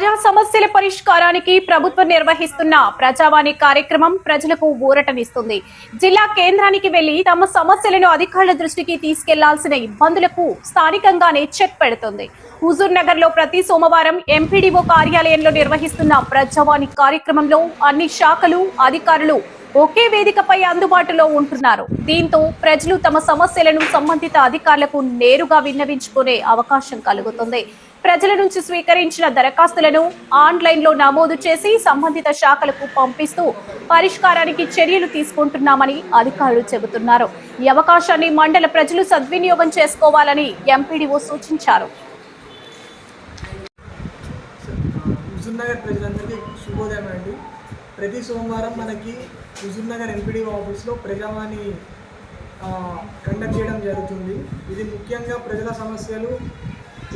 ప్రజా సమస్యల పరిష్కారానికి ప్రభుత్వం నిర్వహిస్తున్న ప్రజావాణి కార్యక్రమం ప్రజలకు ఊరటనిస్తుంది. జిల్లా కేంద్రానికి వెళ్లి తమ సమస్యలను అధికారుల దృష్టికి తీసుకెళ్లాల్సిన ఇబ్బందులకు స్థానికంగానే చెక్ పెడుతుంది. హుజూర్ నగర్ లో ప్రతి సోమవారం ఎంపీడీఓ కార్యాలయంలో నిర్వహిస్తున్న ప్రజావాణి కార్యక్రమంలో అన్ని శాఖలు అధికారులు ఒకే వేదికపై అందుబాటులో ఉంటున్నారు. దీంతో ప్రజలు తమ సమస్యలను సంబంధిత అధికారులకు నేరుగా విన్నవించుకునే అవకాశం కలుగుతుంది. ప్రజల నుంచి స్వీకరించిన దరఖాస్తులను ఆన్లైన్ లో నమోదు చేసి సంబంధిత శాఖలకు పంపిస్తూ పరిష్కారానికి చర్యలు తీసుకుంటున్నామని అధికారులు చెబుతున్నారు. ఈ అవకాశాన్ని మండల ప్రజలు సద్వినియోగం చేసుకోవాలని ఎంపీడీఓ సూచించారు. హుజూర్ నగర్ ప్రజలందరికీ శుభోదయం అండి. ప్రతి సోమవారం మనకి హుజూర్ నగర్ ఎంపీడీఓ ఆఫీస్లో ప్రజావాణి కండక్ట్ చేయడం జరుగుతుంది. ఇది ముఖ్యంగా ప్రజల సమస్యలు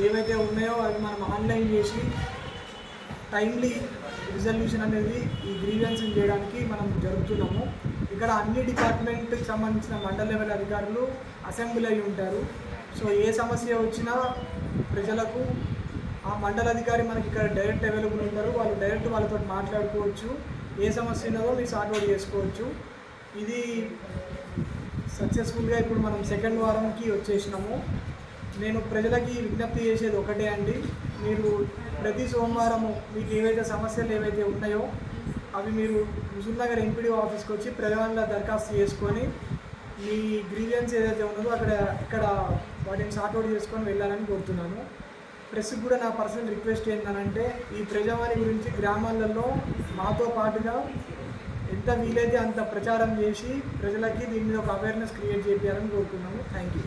ఏవైతే ఉన్నాయో అవి మనం ఆన్లైన్ చేసి టైమ్లీ రిజల్యూషన్ అనేది ఈ గ్రీవెన్స్ని చేయడానికి మనం జరుపుతున్నాము. ఇక్కడ అన్ని డిపార్ట్మెంట్కి సంబంధించిన మండల లెవెల్ అధికారులు అసెంబ్లీ అయి ఉంటారు. సో ఏ సమస్య వచ్చినా ప్రజలకు ఆ మండల అధికారి మనకి ఇక్కడ డైరెక్ట్ అవైలబుల్ ఉంటారు. వాళ్ళు డైరెక్ట్ వాళ్ళతో మాట్లాడుకోవచ్చు. ఏ సమస్య ఉన్నదో మీరు సార్ట్అవుట్ చేసుకోవచ్చు. ఇది సక్సెస్ఫుల్గా ఇప్పుడు మనం సెకండ్ వారంకి వచ్చేసినాము. నేను ప్రజలకి విజ్ఞప్తి చేసేది ఒకటే అండి, మీరు ప్రతి సోమవారము మీకు ఏవైతే సమస్యలు ఏవైతే ఉన్నాయో అవి మీరు హుజూర్ నగర్ ఎంపీడీఓ ఆఫీస్కి వచ్చి ప్రజల దరఖాస్తు చేసుకొని మీ గ్రీవెన్స్ ఏదైతే ఉన్నదో ఇక్కడ వాటిని సార్ట్అవుట్ చేసుకొని వెళ్ళాలని కోరుతున్నాను. ప్రెస్కి కూడా నా పర్సనల్ రిక్వెస్ట్ ఏంటంటే ఈ ప్రజావాణి గురించి గ్రామాలలో మాతో పాటుగా ఎంత వీలైతే అంత ప్రచారం చేసి ప్రజలకి దీని మీద ఒక అవేర్నెస్ క్రియేట్ చేయాలని కోరుతున్నాను. Thank you.